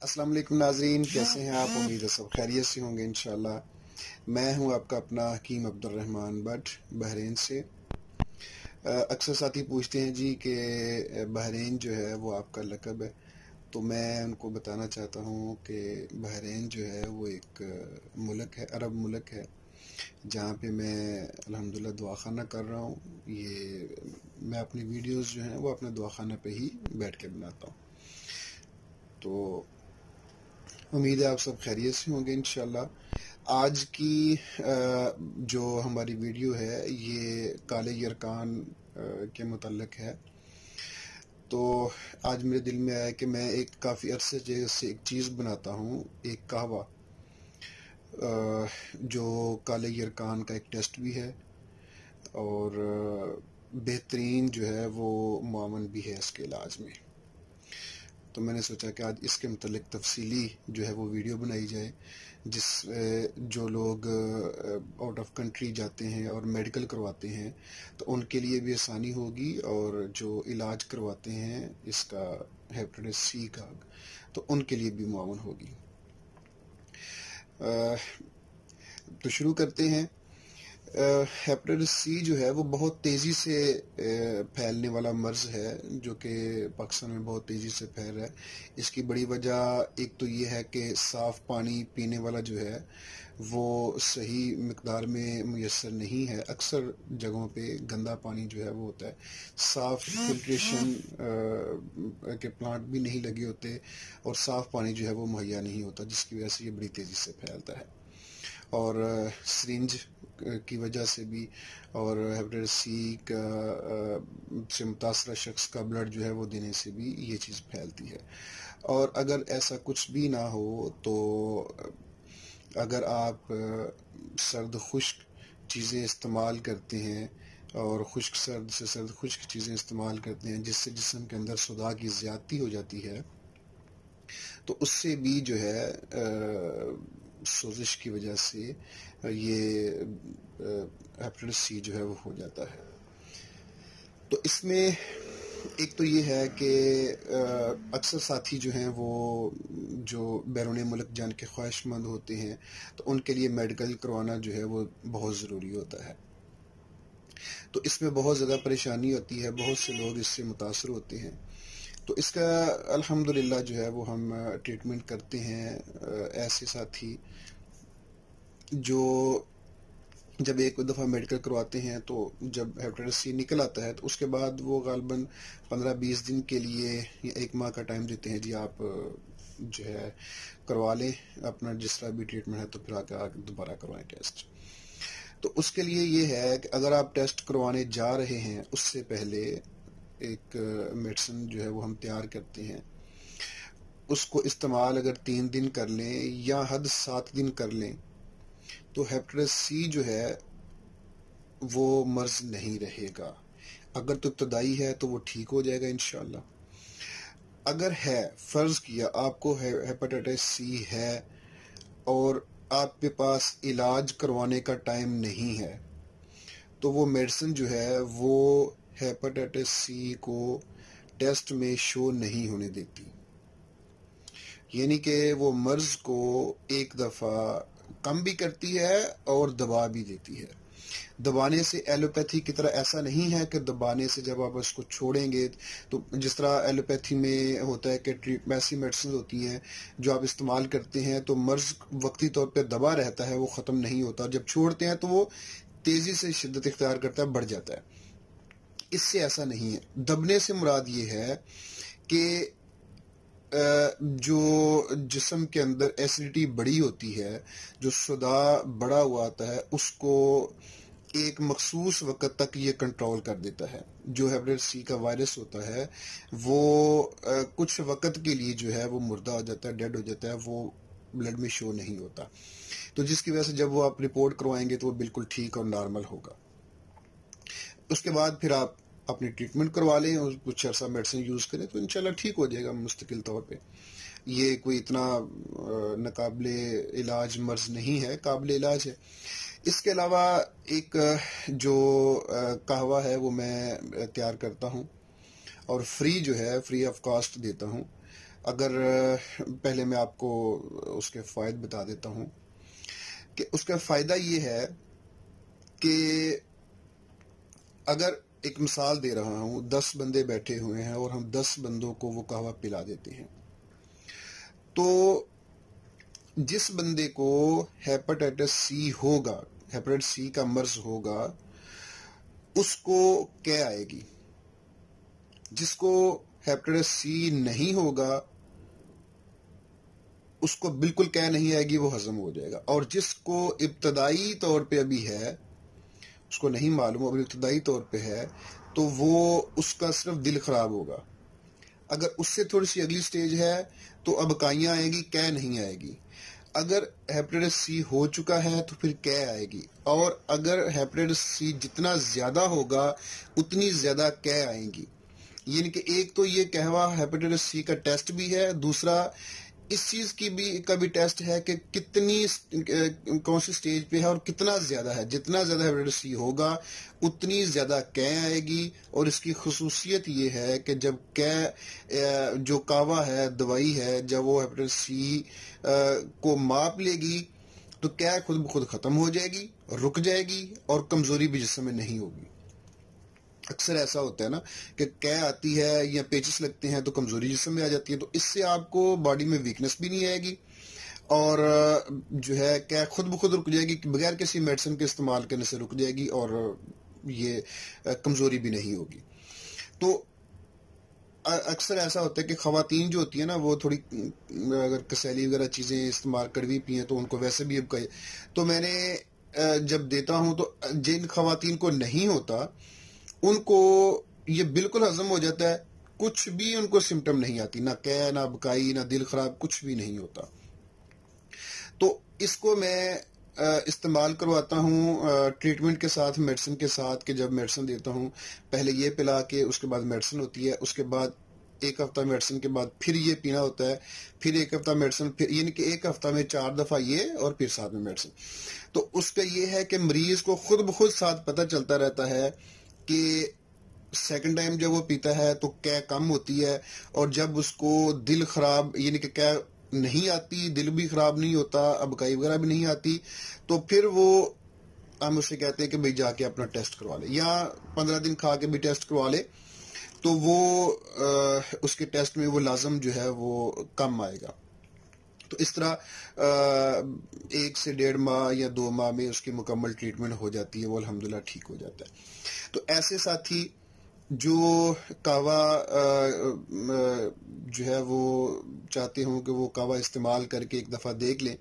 السلام علیکم ناظرین، کیسے ہیں آپ؟ امید ہے سب خیریت سے ہوں گے انشاءاللہ۔ میں ہوں آپ کا اپنا حکیم عبدالرحمن بٹ بحرین سے۔ اکثر ساتھی پوچھتے ہیں جی کہ بحرین جو ہے وہ آپ کا لقب ہے، تو میں ان کو بتانا چاہتا ہوں کہ بحرین جو ہے وہ ایک ملک ہے، عرب ملک ہے، جہاں پہ میں الحمدللہ دعاخانہ کر رہا ہوں۔ یہ میں اپنی ویڈیوز جو ہیں وہ اپنے دعاخانہ پہ ہی بیٹھ کے بناتا ہوں، تو امید ہے آپ سب خیریت سے ہوں گے انشاءاللہ۔ آج کی جو ہماری ویڈیو ہے یہ کالے یرکان کے متعلق ہے۔ تو آج میرے دل میں آیا کہ میں ایک کافی عرصے سے ایک چیز بناتا ہوں، ایک قہوہ، جو کالے یرکان کا ایک ٹیسٹ بھی ہے اور بہترین جو ہے وہ معاون بھی ہے اس کے علاج میں۔ تو میں نے سوچا کہ آج اس کے متعلق تفصیلی جو ہے وہ ویڈیو بنائی جائے، جو لوگ آؤٹ آف کنٹری جاتے ہیں اور میڈیکل کرواتے ہیں تو ان کے لیے بھی آسانی ہوگی، اور جو علاج کرواتے ہیں اس کا ہیپیٹائٹس سی کا تو ان کے لیے بھی معاون ہوگی۔ تو شروع کرتے ہیں۔ ہیپیٹائٹس سی جو ہے وہ بہت تیزی سے پھیلنے والا مرض ہے، جو کہ پاکستان میں بہت تیزی سے پھیل رہا ہے۔ اس کی بڑی وجہ ایک تو یہ ہے کہ صاف پانی پینے والا جو ہے وہ صحیح مقدار میں میسر نہیں ہے۔ اکثر جگہوں پہ گندا پانی جو ہے وہ ہوتا ہے، صاف فلٹریشن کے پلانٹ بھی نہیں لگے ہوتے، اور صاف پانی جو ہے وہ مہیا نہیں ہوتا، جس کی وجہ سے یہ بڑی تیزی سے پھیلتا ہے۔ اور سرنج کی وجہ سے بھی، اور ہیپیٹائٹس سی سے متاثرہ شخص کا بلڈ جو ہے وہ دینے سے بھی یہ چیز پھیلتی ہے۔ اور اگر ایسا کچھ بھی نہ ہو تو اگر آپ سرد خشک چیزیں استعمال کرتے ہیں اور خشک سرد سے سرد خشک چیزیں استعمال کرتے ہیں، جس سے جسم کے اندر صداع کی زیادتی ہو جاتی ہے، تو اس سے بھی جو ہے سوزش کی وجہ سے یہ ہیپیٹائٹس سی جو ہے وہ ہو جاتا ہے۔ تو اس میں ایک تو یہ ہے کہ اکثر ساتھی جو ہیں وہ جو بیرون ملک جان کے خواہش مند ہوتے ہیں تو ان کے لیے میڈیکل کروانا جو ہے وہ بہت ضروری ہوتا ہے۔ تو اس میں بہت زیادہ پریشانی ہوتی ہے، بہت سے لوگ اس سے متاثر ہوتے ہیں۔ تو اس کا الحمدللہ جو ہے وہ ہم ٹریٹمنٹ کرتے ہیں۔ ایسے ساتھی جو جب ایک دفعہ میڈیکل کرواتے ہیں تو جب ہیپیٹائٹس سی نکل آتا ہے تو اس کے بعد وہ غالباً 15-20 دن کے لیے یا 1 ماہ کا ٹائم دیتے ہیں، جی آپ جو ہے کروا لیں اپنا جس طرح بھی ٹریٹمنٹ ہے، تو پھر آ کے دوبارہ کروائیں ٹیسٹ۔ تو اس کے لیے یہ ہے کہ اگر آپ ٹیسٹ کروانے جا رہے ہیں اس سے پہلے ایک میڈیسن جو ہے وہ ہم تیار کرتے ہیں، اس کو استعمال اگر 3 دن کر لیں یا حد 7 دن کر لیں تو ہیپیٹائٹس سی جو ہے وہ مرض نہیں رہے گا۔ اگر تو ابتدائی ہے تو وہ ٹھیک ہو جائے گا انشاءاللہ۔ اگر ہے، فرض کیا آپ کو ہیپیٹائٹس سی ہے اور آپ کے پاس علاج کروانے کا ٹائم نہیں ہے، تو وہ میڈیسن جو ہے وہ ہیپیٹائٹس سی کو ٹیسٹ میں شو نہیں ہونے دیتی، یعنی کہ وہ مرض کو ایک دفعہ کم بھی کرتی ہے اور دبا بھی دیتی ہے۔ دبانے سے ایلوپیتھی کی طرح ایسا نہیں ہے کہ دبانے سے جب آپ اس کو چھوڑیں گے تو جس طرح ایلوپیتھی میں ہوتا ہے کہ ایسی میڈیسن ہوتی ہیں جو آپ استعمال کرتے ہیں تو مرض وقتی طور پہ دبا رہتا ہے، وہ ختم نہیں ہوتا، جب چھوڑتے ہیں تو وہ تیزی سے شدت اختیار کرتا ہے، بڑھ جاتا ہے۔ اس سے ایسا نہیں ہے۔ دبنے سے مراد یہ ہے کہ جو جسم کے اندر ایسیڈیٹی بڑی ہوتی ہے، جو صداع بڑا ہوا آتا ہے، اس کو ایک مخصوص وقت تک یہ کنٹرول کر دیتا ہے۔ جو ہیپیٹائٹس سی کا وائرس ہوتا ہے وہ کچھ وقت کے لیے جو ہے وہ مردہ ہو جاتا ہے، ڈیڈ ہو جاتا ہے، وہ بلڈ میں شو نہیں ہوتا، تو جس کی وجہ سے جب وہ آپ رپورٹ کروائیں گے تو وہ بالکل ٹھیک اور نارمل ہوگا۔ اس کے بعد پھر آپ اپنی ٹریٹمنٹ کروا لیں اور کچھ عرصہ میڈیسن یوز کریں تو انشاءاللہ ٹھیک ہو جائے گا مستقل طور پہ۔ یہ کوئی اتنا ناقابل علاج مرض نہیں ہے، قابل علاج ہے۔ اس کے علاوہ ایک جو قہوہ ہے وہ میں تیار کرتا ہوں اور فری جو ہے، فری آف کاسٹ دیتا ہوں۔ اگر پہلے میں آپ کو اس کے فوائد بتا دیتا ہوں کہ اس کا فائدہ یہ ہے کہ اگر ایک مثال دے رہا ہوں، 10 بندے بیٹھے ہوئے ہیں اور ہم 10 بندوں کو وہ قہوہ پلا دیتے ہیں، تو جس بندے کو ہیپاٹائٹس سی ہوگا، ہیپاٹائٹس سی کا مرض ہوگا، اس کو کیا آئے گی. جس کو ہیپاٹائٹس سی نہیں ہوگا اس کو بالکل کیا نہیں آئے گی، وہ ہضم ہو جائے گا. اور جس کو ابتدائی طور پہ ابھی ہے، اس کو نہیں معلوم ابھی ابتدائی طور پہ ہے، تو وہ اس کا صرف دل خراب ہوگا. اگر اس سے تھوڑی سی اگلی سٹیج ہے تو ابکائیاں آئیں گی، کیا نہیں آئے گی. اگر ہیپاٹائٹس سی ہو چکا ہے تو پھر کیا آئے گی. اور اگر ہیپاٹائٹس سی جتنا زیادہ ہوگا اتنی زیادہ کیا آئیں گی. یعنی کہ ایک تو یہ کہوا ہیپاٹائٹس سی کا ٹیسٹ بھی ہے، دوسرا اس چیز کی کا بھی ٹیسٹ ہے کہ کتنی کون سی سٹیج پہ ہے اور کتنا زیادہ ہے. جتنا زیادہ ہیپاٹائٹس سی ہوگا اتنی زیادہ کیا آئے گی. اور اس کی خصوصیت یہ ہے کہ جب جو کعوہ ہے، دوائی ہے، جب وہ ہیپاٹائٹس سی کو ماپ لے گی تو کیا خود بخود ختم ہو جائے گی، رک جائے گی، اور کمزوری بھی جسم میں نہیں ہوگی. اکثر ایسا ہوتا ہے نا کہ کیا آتی ہے یا پیچس لگتے ہیں تو کمزوری جسم میں آ جاتی ہے، تو اس سے آپ کو باڈی میں ویکنس بھی نہیں آئے گی، اور جو ہے کیا خود بخود رک جائے گی، بغیر کسی میڈیسن کے استعمال کرنے سے رک جائے گی، اور یہ کمزوری بھی نہیں ہوگی. تو اکثر ایسا ہوتا ہے کہ خواتین جو ہوتی ہیں نا، وہ تھوڑی اگر کسیلی وغیرہ چیزیں استعمال کڑوی پی ہیں تو ان کو ویسے بھی اب کہے. تو میں نے جب دیتا ہوں تو جن خواتین کو نہیں ہوتا ان کو یہ بالکل ہضم ہو جاتا ہے، کچھ بھی ان کو سمٹم نہیں آتی، نہ قے، نہ بکائی، نہ دل خراب، کچھ بھی نہیں ہوتا. تو اس کو میں استعمال کرواتا ہوں ٹریٹمنٹ کے ساتھ، میڈیسن کے ساتھ، کہ جب میڈیسن دیتا ہوں پہلے یہ پلا کے اس کے بعد میڈیسن ہوتی ہے، اس کے بعد ایک ہفتہ میڈیسن کے بعد پھر یہ پینا ہوتا ہے، پھر ایک ہفتہ میڈیسن، پھر یعنی کہ ایک ہفتہ میں 4 دفعہ یہ اور پھر ساتھ میں میڈیسن. تو اس کا یہ ہے کہ مریض کو خود بخود ساتھ پتہ چلتا رہتا ہے کہ سیکنڈ ٹائم جب وہ پیتا ہے تو کیا کم ہوتی ہے، اور جب اس کو دل خراب یعنی کہ کیا نہیں آتی، دل بھی خراب نہیں ہوتا، ابکائی وغیرہ بھی نہیں آتی، تو پھر وہ ہم اسے کہتے ہیں کہ بھئی جا کے اپنا ٹیسٹ کروا لے، یا 15 دن کھا کے بھی ٹیسٹ کروا لے، تو وہ اس کے ٹیسٹ میں وہ لازم جو ہے وہ کم آئے گا. تو اس طرح 1 سے 1.5 ماہ یا 2 ماہ میں اس کی مکمل ٹریٹمنٹ ہو جاتی ہے، وہ الحمدللہ ٹھیک ہو جاتا ہے. تو ایسے ساتھی جو کعوہ جو ہے وہ چاہتے ہوں کہ وہ کعوہ استعمال کر کے ایک دفعہ دیکھ لیں،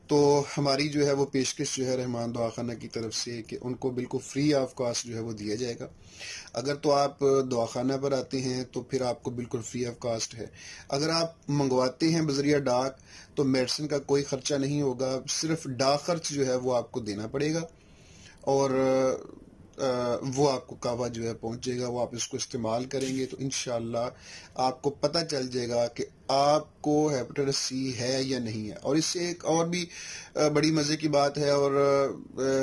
تو ہماری جو ہے وہ پیشکش جو ہے رحمان دواخانہ کی طرف سے کہ ان کو بالکل فری آف کاسٹ جو ہے وہ دیا جائے گا. اگر تو آپ دواخانہ پر آتے ہیں تو پھر آپ کو بالکل فری آف کاسٹ ہے. اگر آپ منگواتے ہیں بذریعہ ڈاک تو میڈیسن کا کوئی خرچہ نہیں ہوگا، صرف ڈاک خرچ جو ہے وہ آپ کو دینا پڑے گا، اور وہ آپ کو کعوہ جو ہے پہنچ جائے گا. وہ آپ اس کو استعمال کریں گے تو انشاءاللہ آپ کو پتہ چل جائے گا کہ آپ کو ہیپاٹائٹس سی ہے یا نہیں ہے. اور اس سے ایک اور بھی بڑی مزے کی بات ہے اور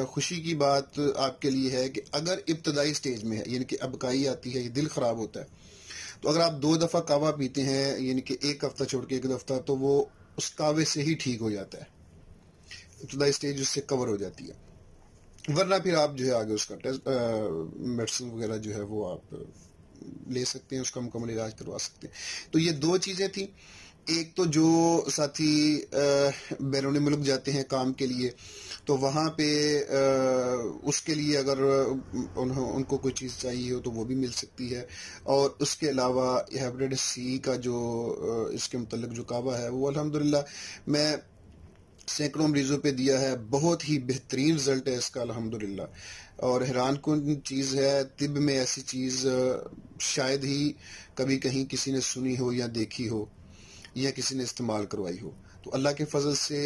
خوشی کی بات آپ کے لیے ہے کہ اگر ابتدائی سٹیج میں ہے، یعنی کہ ابکائی آتی ہے، یہ دل خراب ہوتا ہے، تو اگر آپ 2 دفعہ کعوہ پیتے ہیں، یعنی کہ ایک ہفتہ چھوڑ کے ایک دفعہ، تو وہ اس کعوے سے ہی ٹھیک ہو جاتا ہے، ابتدائی سٹیج اس سے کور ہو جاتی ہے. ورنہ پھر آپ جو ہے آگے اس کا ٹیسٹ میڈیسن وغیرہ جو ہے وہ آپ لے سکتے ہیں، اس کا مکمل علاج کروا سکتے ہیں. تو یہ 2 چیزیں تھیں. ایک تو جو ساتھی بیرون ملک جاتے ہیں کام کے لیے تو وہاں پہ اس کے لیے اگر ان کو کوئی چیز چاہیے ہو تو وہ بھی مل سکتی ہے. اور اس کے علاوہ ہیپاٹائٹس سی کا جو اس کے متعلق جو کعوہ ہے وہ الحمدللہ میں سینکڑوں مریضوں پہ دیا ہے، بہت ہی بہترین رزلٹ ہے اس کا الحمدللہ. اور حیران کن چیز ہے، طب میں ایسی چیز شاید ہی کبھی کہیں کسی نے سنی ہو یا دیکھی ہو یا کسی نے استعمال کروائی ہو. تو اللہ کے فضل سے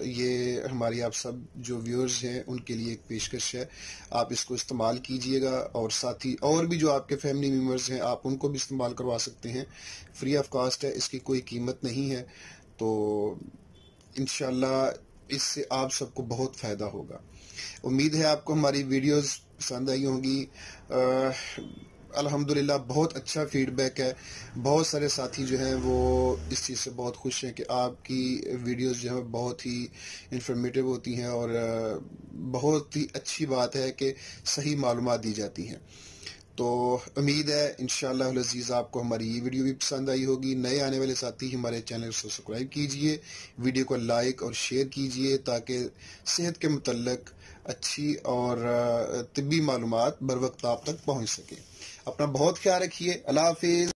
یہ ہماری آپ سب جو ویورز ہیں ان کے لیے ایک پیشکش ہے، آپ اس کو استعمال کیجئے گا. اور ساتھی اور بھی جو آپ کے فیملی ممبرز ہیں آپ ان کو بھی استعمال کروا سکتے ہیں، فری آف کاسٹ ہے، اس کی کوئی قیمت نہیں ہے. تو انشاءاللہ اس سے آپ سب کو بہت فائدہ ہوگا. امید ہے آپ کو ہماری ویڈیوز پسند آئی ہوں گی. الحمدللہ بہت اچھا فیڈ بیک ہے. بہت سارے ساتھی جو ہیں وہ اس چیز سے بہت خوش ہیں کہ آپ کی ویڈیوز جو ہیں بہت ہی انفارمیٹیو ہوتی ہیں اور بہت ہی اچھی بات ہے کہ صحیح معلومات دی جاتی ہیں. تو امید ہے انشاءاللہ العزیز آپ کو ہماری یہ ویڈیو بھی پسند آئی ہوگی. نئے آنے والے ساتھی ہمارے چینل کو سبسکرائب کیجئے، ویڈیو کو لائک اور شیئر کیجئے تاکہ صحت کے متعلق اچھی اور طبی معلومات بر وقت آپ تک پہنچ سکے. اپنا بہت خیال رکھیے. اللہ حافظ.